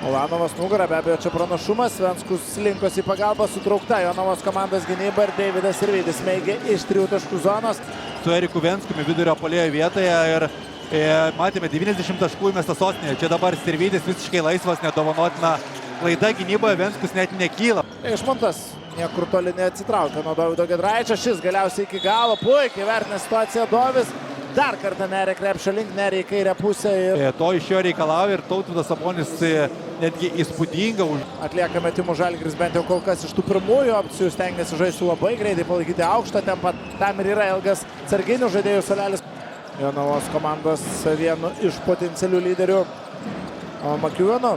Ulanovas nugarą, be abejo, čia pranašumas. Venskus linkosi į pagalbą, sutraukta Jonavos komandos gynyba ir Deividas Sirvydis smeigia iš 3 taškų zonos. Su Eriku Venskumi vidurio puolėjo vietoje ir matėme 90 taškų įmestą sostinėje. Čia dabar Sirvydis visiškai laisvas, nedovanotina klaida gynyboje, Venskus net nekyla. Išmontas niekur toli neatsitraukia nuo Dovydo Giedraičio. Šis galiausiai iki galo puikiai vertina situaciją Dovis. Dar kartą neria krepšio link, neria į kairę pusę. To iš jo reikalauja ir Tautvydas Sabonis netgi įspūdinga. Atlieka metimų Žalgiris bent jau kol kas iš tų pirmųjų opcijų. Stengiasi žaisti labai greitai, palaikyti aukštą tempą. Tam ir yra ilgas atsarginių žaidėjų suolelis. Jonavos komandos vienu iš potencialių lyderių Makiuvienu.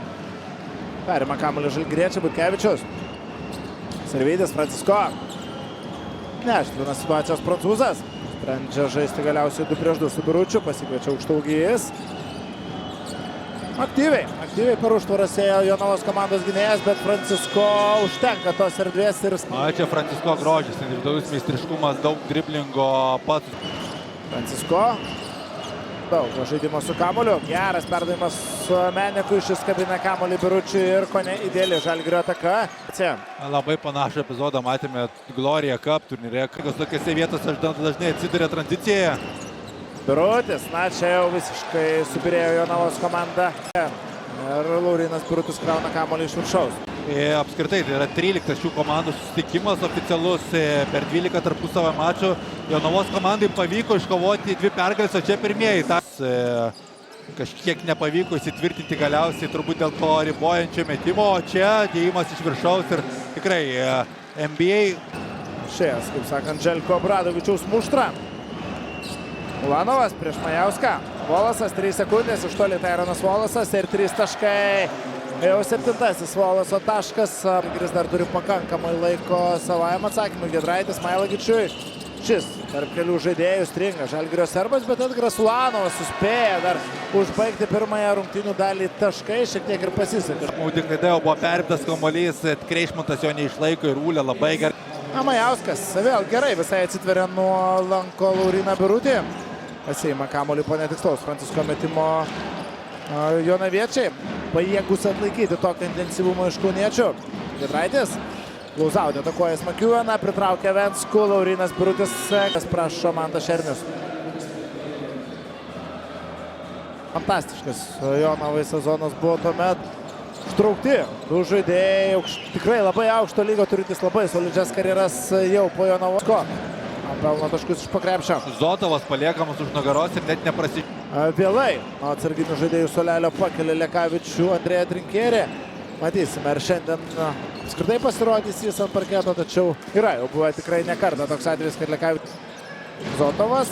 Perima kamuolį žalgiriečiai, Butkevičius. Sirvydis, Francisko. Neštrina situacijos prancūzas. Sprendžia žaisti galiausiai 2 prieš 2 su Biručiu, pasikviečia aukštaūgis. Aktyviai per užtvaras ėjo Jonavos komandos gynėjas, bet Francisko užtenka tos erdvės ir... Čia Francisko grožis, individualus meistriškumas, daug driblingo pats. Francisko. Daug žaidimo su kamuoliu. Geras perdavimas Menikui, šis kabina kamuolį Biručiui ir kone ideali Žalgirio ataka. Labai panašų epizodą matėme Gloria Cup turnyre. Tokiose vietose dažnai atsiduria tranzicijoje. Birutis, čia jau visiškai subirėjo Jonavos komanda. Ir Laurynas Birutis krauna kamuolį iš viršaus. Apskritai, tai yra 13 šių komandų susitikimas oficialus per 12 tarpusavio mačų. Jonavos komandai pavyko iškovoti 2 pergalės, o čia pirmieji. Kažkiek nepavyko įsitvirtinti galiausiai turbūt dėl to ribojančio metimo, o čia dėjimas iš viršaus ir tikrai NBA. Šies, kaip sakant, Željko Obradovičiaus muštra. Ulanovas prieš Majauską. Volasas 3 sekundės, iš toli Tyronas Volasas ir 3 taškai. Jau 7-asis Volaso taškas. Žalgiris dar turi pakankamai laiko savajam atsakymui. Giedraitis Mailagičiui. Šis tarp kelių žaidėjų stringa Žalgirio serbas, bet Edgaras Ulanovas suspėja dar užbaigti pirmąją rungtynių dalį taškai. Šiek tiek ir pasisekė. Maudi klaida, jau buvo perimtas kamuolys, Kreišmontas jo neišlaiko ir Ūlė labai gerai. Majauskas vėl gerai visai atsitveria nuo lanko Lauryną Birutį. Pasiima kamuolį po netikslaus Francisko metimo jonaviečiai. Pajėgus atlaikyti tokio intensyvumo iš kauniečių. Giedraitis. Lauzaudė atakuojas Makiuveną, pritraukia Venskų, Laurynas Birutis, kas prašo Mantas Šernius. Fantastiškas Jonavai sezonas buvo tuomet. Užtraukti 2 žaidėjai, tikrai labai aukšto lygio turintis labai solidžias karjeras jau po Jonavos. Pelno taškus iš pakrepšio. Zotovas paliekamas už nugaros ir net Vėlai atsarginių žaidėjų suolelio pakelia Lekavičių Andrėja Trinkierė. Matysime, ar šiandien apskritai pasirodys jis ant parketo, tačiau yra jau buvo tikrai ne kartą toks atvejis, kad Lekavičius. Zotovas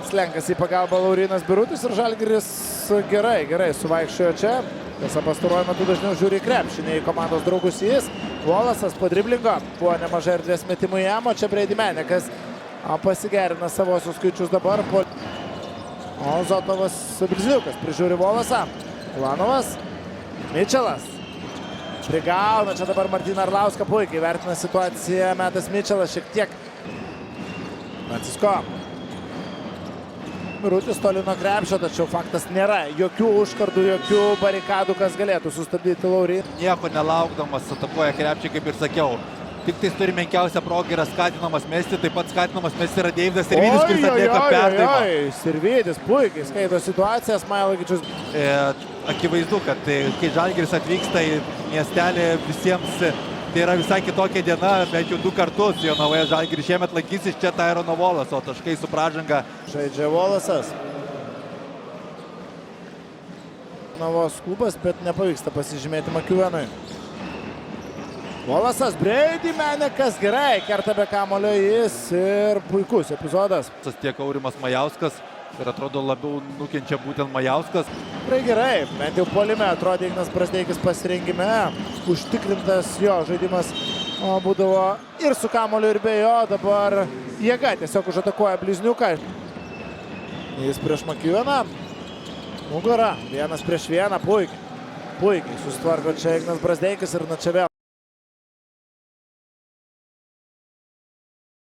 slenkas į pagalbą Laurynas Birutis ir Žalgiris gerai suvaikščiojo čia. Tiesa, pastaruoju metu dažniau žiūri į krepšį, nei į komandos draugus jis. Volasas po driblingo, buvo nemažai erdvės metimų jam, o čia Brady Menikas pasigerina savosius skaičius dabar. O Zotovas Brizliukas prižiūri Volasą. Ulanovas, Mičelas. Prigauna čia dabar Martyną Arlauską, puikiai vertina situaciją, metas Mičelas šiek tiek. Francisko. Birutis toli nuo krepšio, tačiau faktas nėra jokių užkardų, jokių barikadų, kas galėtų sustabdyti Lauryną. Nieko nelaukdamas atakuoja krepšį, kaip ir sakiau. Tik tais turi menkiausią progą, yra skatinamas mesti, taip pat skatinamas mesti yra Deividas Sirvydis, kuris atlieka perdavimą. Sirvydis puikiai skaito situacijas, Mailagičius. Akivaizdu, kad kai Žalgiris atvyksta į miestelį visiems, tai yra visai kitokia diena, bent jau 2 kartus Jonavoje Žalgiris šiemet lankysis čia Tyrono Volaso, taškai su pražanga. Žaidžia Volasas. Jonavos klubas, bet nepavyksta pasižymėti Makiuvenui. Volasas, Brady Menikas, gerai, kerta be kamulio jis ir puikus epizodas. Tiek Aurimas Majauskas ir atrodo labiau nukenčia būtent Majauskas. Tikrai gerai, bent jau puolime atrodė Ignas Brazdeikis pasirengime. Užtikrintas jo žaidimas būdavo ir su kamuoliu ir be jo. Dabar jėga tiesiog užatakuoja Blizniuką. Jis prieš Makiuveną. Nugara, 1 prieš 1, puikiai susitvarko čia Ignas Brazdeikis ir čia vėl.